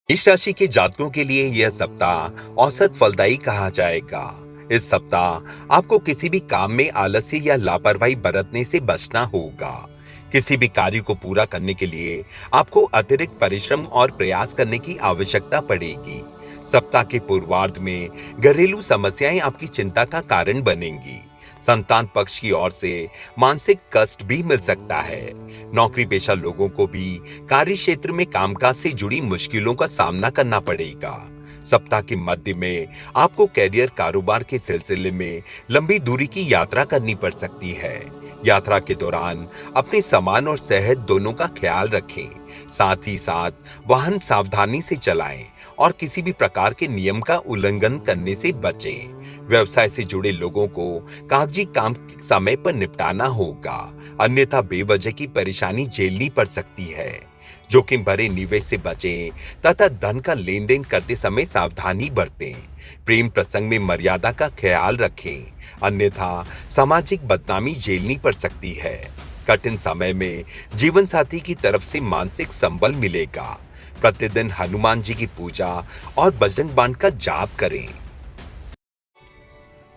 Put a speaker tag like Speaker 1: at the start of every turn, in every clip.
Speaker 1: इस राशि के जातकों के लिए यह सप्ताह औसत फलदायी कहा जाएगा। इस सप्ताह आपको किसी भी काम में आलस्य या लापरवाही बरतने से बचना होगा। किसी भी कार्य को पूरा करने के लिए आपको अतिरिक्त परिश्रम और प्रयास करने की आवश्यकता पड़ेगी। सप्ताह के पूर्वार्ध में घरेलू समस्याएं आपकी चिंता का कारण बनेंगी। संतान पक्ष की ओर से मानसिक कष्ट भी मिल सकता है। नौकरी पेशा लोगों को भी कार्य क्षेत्र में कामकाज से जुड़ी मुश्किलों का सामना करना पड़ेगा। सप्ताह के मध्य में आपको कैरियर कारोबार के सिलसिले में लंबी दूरी की यात्रा करनी पड़ सकती है। यात्रा के दौरान अपने सामान और सेहत दोनों का ख्याल रखें। साथ ही साथ वाहन सावधानी से चलाएं और किसी भी प्रकार के नियम का उल्लंघन करने से बचें। व्यवसाय से जुड़े लोगों को कागजी काम समय पर निपटाना होगा, अन्यथा बेवजह की परेशानी झेलनी पड़ सकती है। जोखिम भरे निवेश से बचें तथा धन का लेन देन करते समय सावधानी बरतें। प्रेम प्रसंग में मर्यादा का ख्याल रखें, अन्यथा सामाजिक बदनामी झेलनी पड़ सकती है। कठिन समय में जीवन साथी की तरफ से मानसिक संबल मिलेगा। प्रतिदिन हनुमान जी की पूजा और बजरंग बाण का जाप करें।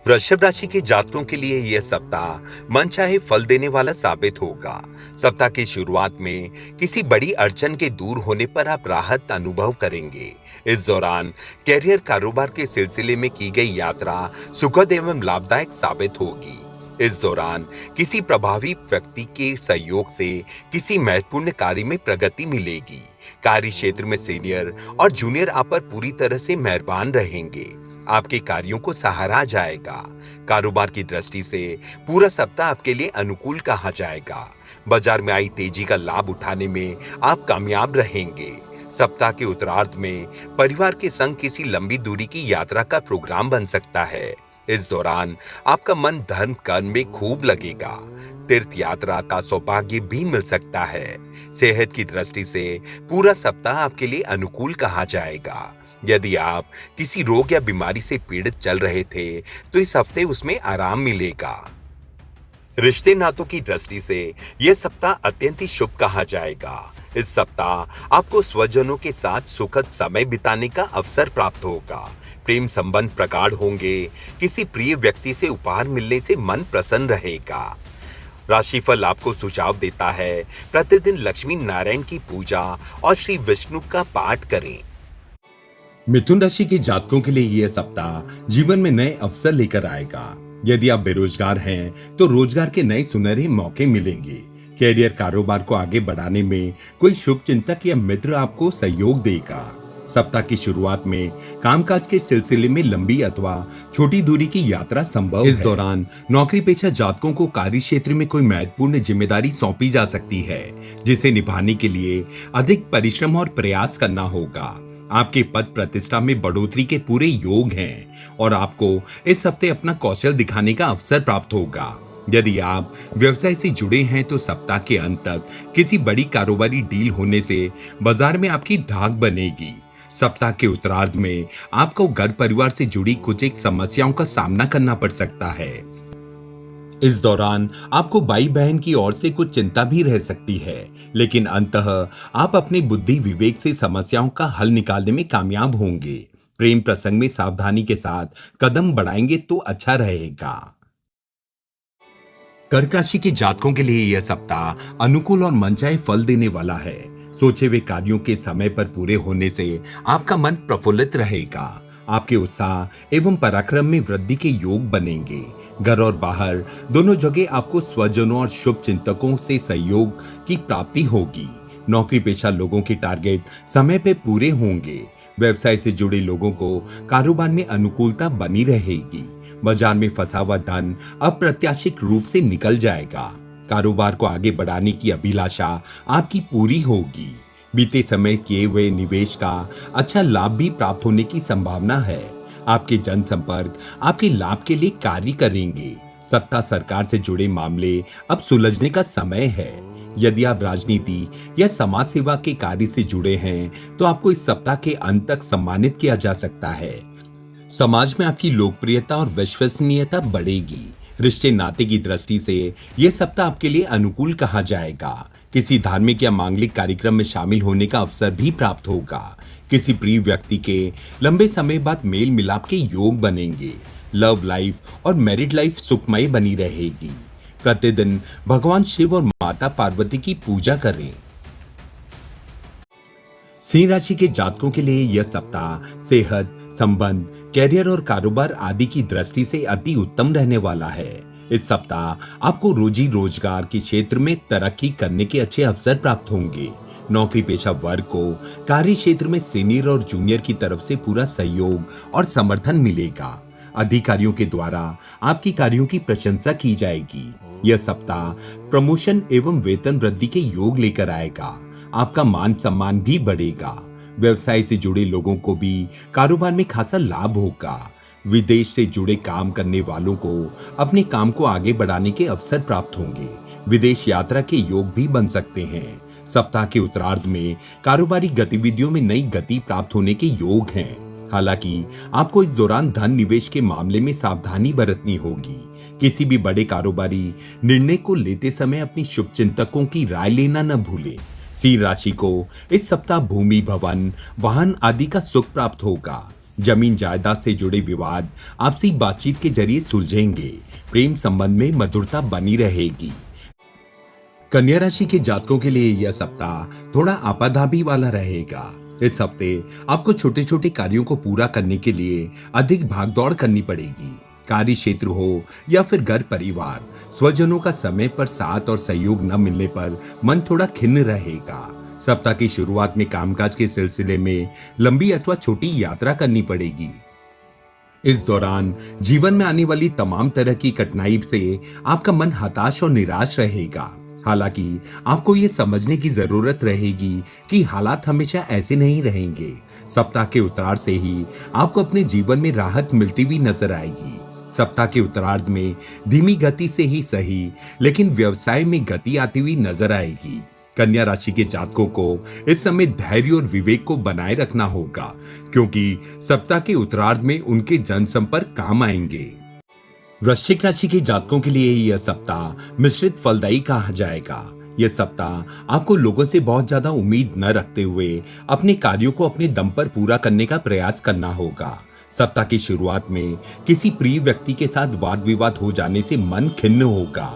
Speaker 1: वृषभ राशि के जातकों के लिए यह सप्ताह मनचाहे फल देने वाला साबित होगा। सप्ताह की शुरुआत में किसी बड़ी अड़चन के दूर होने पर आप राहत अनुभव करेंगे। इस दौरान कैरियर कारोबार के सिलसिले में की गई यात्रा सुखद एवं लाभदायक साबित होगी। इस दौरान किसी प्रभावी व्यक्ति के सहयोग से किसी महत्वपूर्ण कार्य में प्रगति मिलेगी। कार्य क्षेत्र में सीनियर और जूनियर आप पर पूरी तरह से मेहरबान रहेंगे। आपके कार्यों को सराहा जाएगा। कारोबार की दृष्टि से पूरा सप्ताह आपके लिए अनुकूल कहा जाएगा। बाजार में आई तेजी का लाभ उठाने में आप कामयाब रहेंगे। सप्ताह के उत्तरार्ध में परिवार के संग किसी लंबी दूरी की यात्रा का प्रोग्राम बन सकता है। इस दौरान आपका मन धर्म कर्म में खूब लगेगा। तीर्थ यात्रा का सौभाग्य भी मिल सकता है। सेहत की दृष्टि से पूरा सप्ताह आपके लिए अनुकूल कहा जाएगा। यदि आप किसी रोग या बीमारी से पीड़ित चल रहे थे तो इस हफ्ते उसमें आराम मिलेगा। रिश्ते नातों की दृष्टि से यह सप्ताह अत्यंत ही शुभ कहा जाएगा। इस सप्ताह आपको स्वजनों के साथ सुखद समय बिताने का अवसर प्राप्त होगा। प्रेम संबंध प्रगाढ़ होंगे। किसी प्रिय व्यक्ति से उपहार मिलने से मन प्रसन्न रहेगा। राशिफल आपको सुझाव देता है प्रतिदिन लक्ष्मी नारायण की पूजा और श्री विष्णु का पाठ करें।
Speaker 2: मिथुन राशि के जातकों के लिए यह सप्ताह जीवन में नए अवसर लेकर आएगा। यदि आप बेरोजगार हैं तो रोजगार के नए सुनहरे मौके मिलेंगे। कैरियर कारोबार को आगे बढ़ाने में कोई शुभ चिंतक या मित्र आपको सहयोग देगा। सप्ताह की शुरुआत में कामकाज के सिलसिले में लंबी अथवा छोटी दूरी की यात्रा संभव है। इस दौरान नौकरी पेशा जातकों को कार्य क्षेत्र में कोई महत्वपूर्ण जिम्मेदारी सौंपी जा सकती है, जिसे निभाने के लिए अधिक परिश्रम और प्रयास करना होगा। आपके पद प्रतिष्ठा में बढ़ोतरी के पूरे योग हैं और आपको इस हफ्ते अपना कौशल दिखाने का अवसर प्राप्त होगा। यदि आप व्यवसाय से जुड़े हैं तो सप्ताह के अंत तक किसी बड़ी कारोबारी डील होने से बाजार में आपकी धाक बनेगी। सप्ताह के उत्तरार्ध में आपको घर परिवार से जुड़ी कुछ एक समस्याओं का सामना करना पड़ सकता है। इस दौरान आपको भाई बहन की ओर से कुछ चिंता भी रह सकती है, लेकिन अंततः आप अपनी बुद्धि विवेक से समस्याओं का हल निकालने में कामयाब होंगे। प्रेम प्रसंग में सावधानी के साथ कदम बढ़ाएंगे तो अच्छा रहेगा। कर्क राशि के जातकों के लिए यह सप्ताह अनुकूल और मनचाहे फल देने वाला है। सोचे हुए कार्यों के समय पर पूरे होने से आपका मन प्रफुल्लित रहेगा। आपके उत्साह एवं पराक्रम में वृद्धि के योग बनेंगे। घर और बाहर दोनों जगह आपको स्वजनों और शुभ चिंतकों से सहयोग की प्राप्ति होगी। नौकरी पेशा लोगों के टारगेट समय पे पूरे होंगे। व्यवसाय से जुड़े लोगों को कारोबार में अनुकूलता बनी रहेगी। बाजार में फंसा हुआ धन अप्रत्याशित रूप से निकल जाएगा। कारोबार को आगे बढ़ाने की अभिलाषा आपकी पूरी होगी। बीते समय किए हुए निवेश का अच्छा लाभ भी प्राप्त होने की संभावना है। आपके जनसंपर्क आपके लाभ के लिए कार्य करेंगे। सत्ता सरकार से जुड़े मामले अब सुलझने का समय है। यदि आप राजनीति या समाज सेवा के कार्य से जुड़े हैं तो आपको इस सप्ताह के अंत तक सम्मानित किया जा सकता है। समाज में आपकी लोकप्रियता और विश्वसनीयता बढ़ेगी। रिश्ते नाते की दृष्टि से यह सप्ताह आपके लिए अनुकूल कहा जाएगा। किसी धार्मिक या मांगलिक कार्यक्रम में शामिल होने का अवसर भी प्राप्त होगा। किसी प्रिय व्यक्ति के लंबे समय बाद मेल मिलाप के योग बनेंगे। लव लाइफ और मैरिड लाइफ सुखमय बनी रहेगी। प्रतिदिन भगवान शिव और माता पार्वती की पूजा करें। सिंह राशि के जातकों के लिए यह सप्ताह सेहत, संबंध, कैरियर और कारोबार आदि की दृष्टि से अति उत्तम रहने वाला है। इस सप्ताह आपको रोजी रोजगार के क्षेत्र में तरक्की करने के अच्छे अवसर प्राप्त होंगे। नौकरी पेशा वर्ग को कार्य क्षेत्र में सीनियर और जूनियर की तरफ से पूरा सहयोग और समर्थन मिलेगा। अधिकारियों के द्वारा आपकी कार्यों की प्रशंसा की जाएगी। यह सप्ताह प्रमोशन एवं वेतन वृद्धि के योग लेकर आएगा। आपका मान सम्मान भी बढ़ेगा। व्यवसाय से जुड़े लोगों को भी कारोबार में खासा लाभ होगा। विदेश से जुड़े काम करने वालों को अपने काम को आगे बढ़ाने के अवसर प्राप्त होंगे। विदेश यात्रा के योग भी बन सकते हैं। सप्ताह के उत्तरार्ध में कारोबारी गतिविधियों में नई गति प्राप्त होने के योग हैं। हालांकि आपको इस दौरान धन निवेश के मामले में सावधानी बरतनी होगी। किसी भी बड़े कारोबारी निर्णय को लेते समय अपनी शुभचिंतकों की राय लेना न भूलें। सिंह राशि को इस सप्ताह भूमि, भवन, वाहन आदि का सुख प्राप्त होगा। जमीन जायदाद से जुड़े विवाद आपसी बातचीत के जरिए सुलझेंगे। प्रेम संबंध में मधुरता बनी रहेगी। कन्या राशि के जातकों के लिए यह सप्ताह थोड़ा आपाधापी वाला रहेगा। इस हफ्ते आपको छोटे छोटे कार्यों को पूरा करने के लिए अधिक भागदौड़ करनी पड़ेगी। कार्य क्षेत्र हो या फिर घर परिवार, स्वजनों का समय पर साथ और सहयोग न मिलने पर मन थोड़ा खिन्न रहेगा। सप्ताह की शुरुआत में कामकाज के सिलसिले में लंबी अथवा छोटी यात्रा करनी पड़ेगी। इस दौरान जीवन में आने वाली तमाम तरह की कठिनाई से आपका मन हताश और निराश रहेगा। हालांकि आपको ये समझने की जरूरत रहेगी कि हालात हमेशा ऐसे नहीं रहेंगे। सप्ताह के उत्तरार्ध से ही आपको अपने जीवन में राहत मिलती हुई नजर आएगी। सप्ताह के उत्तरार्ध में धीमी गति से ही सही, लेकिन व्यवसाय में गति आती हुई नजर आएगी। कन्या राशि के जातकों को इस समय धैर्य और विवेक को बनाए रखना होगा, क्योंकि सप्ताह के उत्तरार्ध में उनके जनसंपर्क काम आएंगे। वृश्चिक राशि के जातकों के लिए यह सप्ताह मिश्रित फलदायी कहा जाएगा। यह सप्ताह आपको लोगों से बहुत ज्यादा उम्मीद न रखते हुए अपने कार्यों को अपने दम पर पूरा करने का प्रयास करना होगा। सप्ताह की शुरुआत में किसी प्रिय व्यक्ति के साथ वाद विवाद हो जाने से मन खिन्न होगा।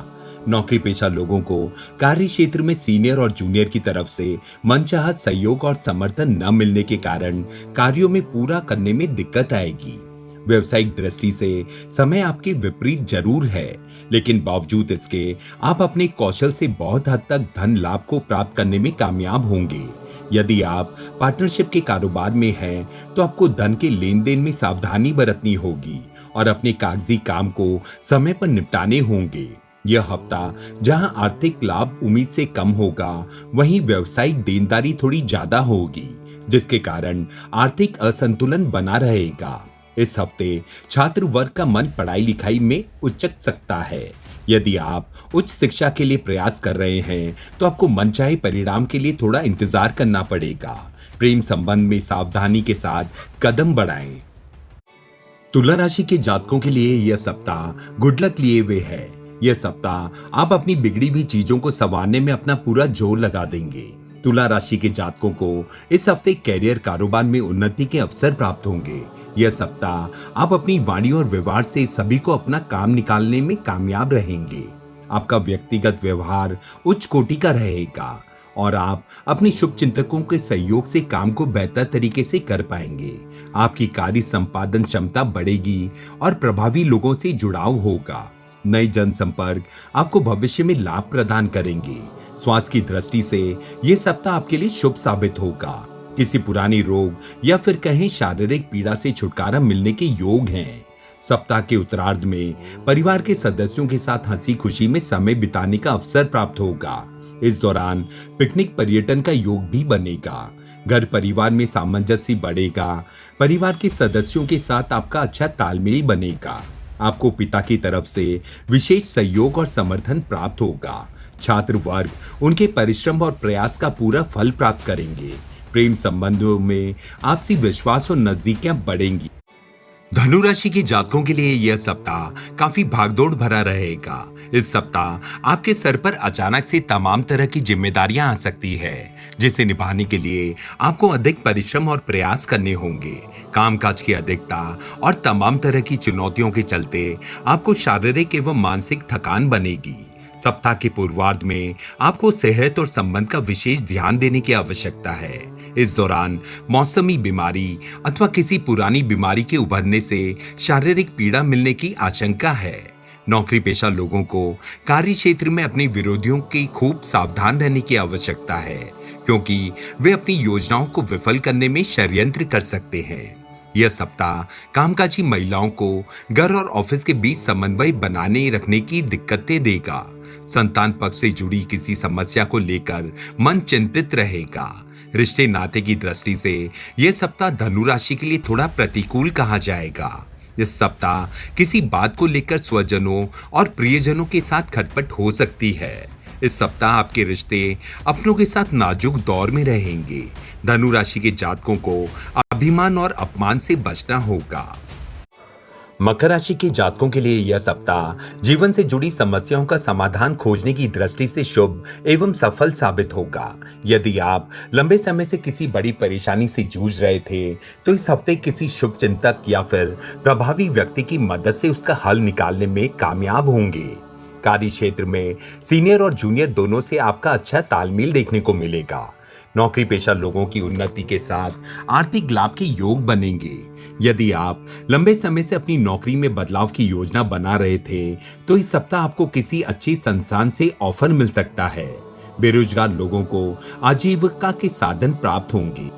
Speaker 2: नौकरी पेशा लोगों को कार्य क्षेत्र में सीनियर और जूनियर की तरफ से मनचाहा सहयोग और समर्थन न मिलने के कारण कार्यों में पूरा करने में दिक्कत आएगी। व्यवसायिक दृष्टि से समय आपके विपरीत जरूर है, लेकिन बावजूद इसके आप अपने कौशल से बहुत हद तक धन लाभ को प्राप्त करने में कामयाब होंगे। यदि आप पार्टनरशिप के कारोबार में हैं, तो आपको धन के लेन देन में सावधानी बरतनी होगी और अपने कागजी काम को समय पर निपटाने होंगे। यह हफ्ता जहां आर्थिक लाभ उम्मीद से कम होगा, वहीं व्यवसायिक देनदारी थोड़ी ज्यादा होगी, जिसके कारण आर्थिक असंतुलन बना रहेगा। इस हफ्ते छात्र वर्ग का मन पढ़ाई लिखाई में उचक सकता है। यदि आप उच्च शिक्षा के लिए प्रयास कर रहे हैं, तो आपको मनचाहे परिणाम के लिए थोड़ा इंतजार करना पड़ेगा। प्रेम संबंध में सावधानी के साथ कदम बढ़ाएं। तुला राशि के जातकों के लिए यह सप्ताह गुड लक लिए हुए है। यह सप्ताह आप अपनी बिगड़ी हुई चीजों को संवारने में अपना पूरा जोर लगा देंगे। तुला राशि के जातकों को इस हफ्ते कैरियर, कारोबार में उन्नति के अवसर प्राप्त होंगे। यह सप्ताह आप अपनी वाणी और व्यवहार से सभी को अपना काम निकालने में कामयाब रहेंगे। आपका व्यक्तिगत व्यवहार उच्च कोटि का रहेगा और आप अपने शुभचिंतकों के सहयोग से काम को बेहतर तरीके से कर पाएंगे। आपकी कार्य संपादन क्षमता बढ़ेगी और प्रभावी लोगों से जुड़ाव होगा। नए जनसंपर्क आपको भविष्य में लाभ प्रदान करेंगे। स्वास्थ्य की दृष्टि से यह सप्ताह आपके लिए शुभ साबित होगा। किसी पुरानी रोग या फिर कहीं शारीरिक पीड़ा से छुटकारा मिलने के योग हैं। सप्ताह के उत्तरार्ध में परिवार के सदस्यों के साथ हंसी खुशी में समय बिताने का अवसर प्राप्त होगा। इस दौरान पिकनिक, पर्यटन का योग भी बनेगा। घर परिवार में सामंजस्य बढ़ेगा। परिवार के सदस्यों के साथ आपका अच्छा तालमेल बनेगा। आपको पिता की तरफ से विशेष सहयोग और समर्थन प्राप्त होगा। छात्र वर्ग उनके परिश्रम और प्रयास का पूरा फल प्राप्त करेंगे। प्रेम संबंधों में आपसी विश्वास और नजदीकियां बढ़ेंगी। धनु राशि के जातकों के लिए यह सप्ताह काफी भागदौड़ भरा रहेगा। इस सप्ताह आपके सर पर अचानक से तमाम तरह की जिम्मेदारियां आ सकती है। जिसे निभाने के लिए आपको अधिक परिश्रम और प्रयास करने होंगे। कामकाज की अधिकता और तमाम तरह की चुनौतियों के चलते आपको शारीरिक एवं मानसिक थकान बनेगी। सप्ताह के पूर्वार्ध में आपको सेहत और संबंध का विशेष ध्यान देने की आवश्यकता है। इस दौरान मौसमी बीमारी अथवा किसी पुरानी बीमारी के उभरने से शारीरिक पीड़ा मिलने की आशंका है। नौकरी पेशा लोगों को कार्य क्षेत्र में अपने विरोधियों की खूब सावधान रहने की आवश्यकता है, क्योंकि वे अपनी योजनाओं को विफल करने में षड्यंत्र कर सकते हैं। यह सप्ताह कामकाजी महिलाओं को घर और ऑफिस के बीच समन्वय बनाने रखने की दिक्कतें देगा। संतान पक्ष से जुड़ी किसी समस्या को लेकर मन चिंतित रहेगा। रिश्ते नाते की दृष्टि से यह सप्ताह धनु राशि के लिए थोड़ा प्रतिकूल कहा जाएगा। इस सप्ताह किसी बात को लेकर स्वजनों और प्रियजनों के साथ खटपट हो सकती है। इस सप्ताह आपके रिश्ते अपनों के साथ नाजुक दौर में रहेंगे। धनु राशि के जातकों को अभिमान और अपमान से बचना होगा।
Speaker 1: मकर राशि के जातकों के लिए यह सप्ताह जीवन से जुड़ी समस्याओं का समाधान खोजने की दृष्टि से शुभ एवं सफल साबित होगा। यदि आप लंबे समय से किसी बड़ी परेशानी से जूझ रहे थे, तो इस हफ्ते किसी शुभ चिंतक या फिर प्रभावी व्यक्ति की मदद से उसका हल निकालने में कामयाब होंगे। कार्य क्षेत्र में सीनियर और जूनियर दोनों से आपका अच्छा तालमेल देखने को मिलेगा। नौकरी पेशा लोगों की उन्नति के साथ आर्थिक लाभ के योग बनेंगे। यदि आप लंबे समय से अपनी नौकरी में बदलाव की योजना बना रहे थे, तो इस सप्ताह आपको किसी अच्छी संस्थान से ऑफर मिल सकता है। बेरोजगार लोगों को आजीविका के साधन प्राप्त होंगे।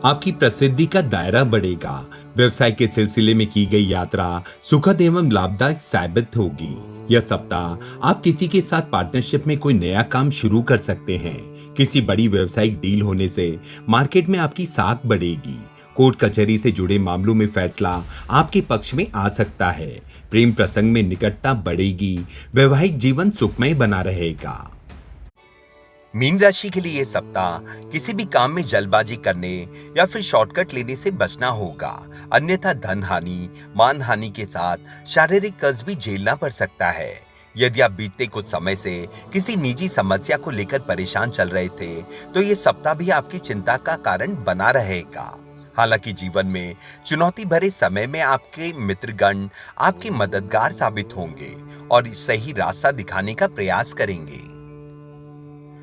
Speaker 1: आपकी प्रसिद्धि का दायरा बढ़ेगा। व्यवसाय के सिलसिले में की गई यात्रा सुखद एवं लाभदायक साबित होगी। यह सप्ताह आप किसी के साथ पार्टनरशिप में कोई नया काम शुरू कर सकते हैं। किसी बड़ी व्यावसायिक डील होने से मार्केट में आपकी साख बढ़ेगी। कोर्ट कचहरी से जुड़े मामलों में फैसला आपके पक्ष में आ सकता है। प्रेम प्रसंग में निकटता बढ़ेगी। वैवाहिक जीवन सुखमय बना रहेगा। मीन राशि के लिए यह सप्ताह किसी भी काम में जल्दबाजी करने या फिर शॉर्टकट लेने से बचना होगा, अन्यथा धन हानि, मान हानि के साथ शारीरिक कष्ट भी झेलना पड़ सकता है। यदि आप बीते कुछ समय से किसी निजी समस्या को लेकर परेशान चल रहे थे, तो ये सप्ताह भी आपकी चिंता का कारण बना रहेगा। हालांकि जीवन में चुनौती भरे समय में आपके मित्रगण आपके मददगार साबित होंगे और सही रास्ता दिखाने का प्रयास करेंगे।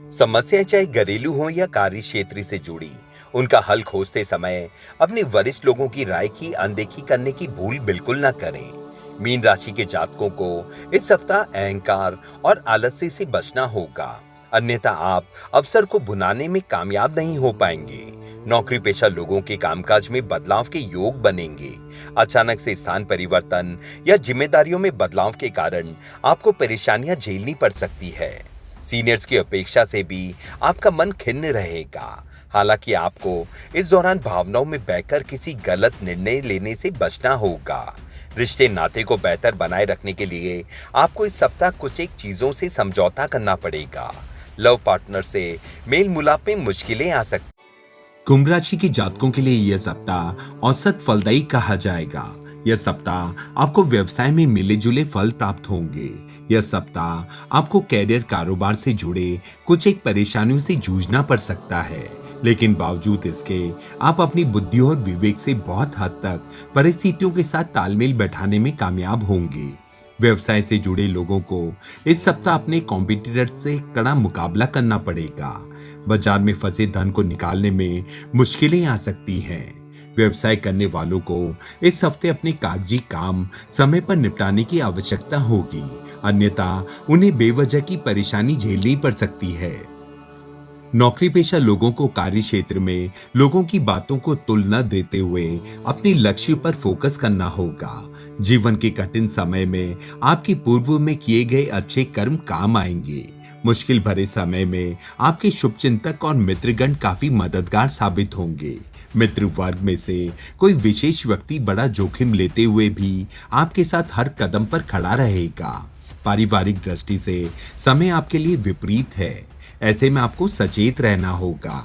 Speaker 1: समस्या चाहे घरेलू हो या कार्य क्षेत्र से जुड़ी, उनका हल खोजते समय अपने वरिष्ठ लोगों की राय की अनदेखी करने की भूल बिल्कुल न करें। मीन राशि के जातकों को इस सप्ताह अहंकार और आलस्य से बचना होगा, अन्यथा आप अवसर को भुनाने में कामयाब नहीं हो पाएंगे। नौकरी पेशा लोगों के कामकाज में बदलाव के योग बनेंगे। अचानक से स्थान परिवर्तन या जिम्मेदारियों में बदलाव के कारण आपको परेशानियां झेलनी पड़ सकती है। सीनियर्स की अपेक्षा से भी आपका मन खिन्न रहेगा। हालांकि आपको इस दौरान भावनाओं में बहकर किसी गलत निर्णय लेने से बचना होगा। रिश्ते नाते को बेहतर बनाए रखने के लिए आपको इस सप्ताह कुछ एक चीजों से समझौता करना पड़ेगा। लव पार्टनर से मेल मिलाप में मुश्किलें आ सकती।
Speaker 2: कुंभ राशि के जातकों के लिए यह सप्ताह औसत फलदायी कहा जाएगा। यह सप्ताह आपको व्यवसाय में मिले जुले फल प्राप्त होंगे। यह सप्ताह आपको कैरियर कारोबार से जुड़े कुछ एक परेशानियों से जूझना पड़ सकता है, लेकिन बावजूद इसके आप अपनी बुद्धि और विवेक से बहुत हद तक परिस्थितियों के साथ तालमेल बैठाने में कामयाब होंगे। व्यवसाय से जुड़े लोगों को इस सप्ताह अपने कॉम्पिटिटर से कड़ा मुकाबला करना पड़ेगा। बाजार में फंसे धन को निकालने में मुश्किलें आ सकती हैं। व्यवसाय करने वालों को इस हफ्ते अपने कागजी काम समय पर निपटाने की आवश्यकता होगी, अन्यथा उन्हें बेवजह की परेशानी झेलनी पड़ सकती है। नौकरी पेशा लोगों को कार्य क्षेत्र में लोगों की बातों को तुल न देते हुए अपने लक्ष्य पर फोकस करना होगा। जीवन के कठिन समय में आपकी पूर्व में किए गए अच्छे कर्म काम आएंगे। मुश्किल भरे समय में आपके शुभचिंतक और मित्रगण काफी मददगार साबित होंगे। मित्र वर्ग में से कोई विशेष व्यक्ति बड़ा जोखिम लेते हुए भी आपके साथ हर कदम पर खड़ा रहेगा। पारिवारिक दृष्टि से समय आपके लिए विपरीत है, ऐसे में आपको सचेत रहना होगा।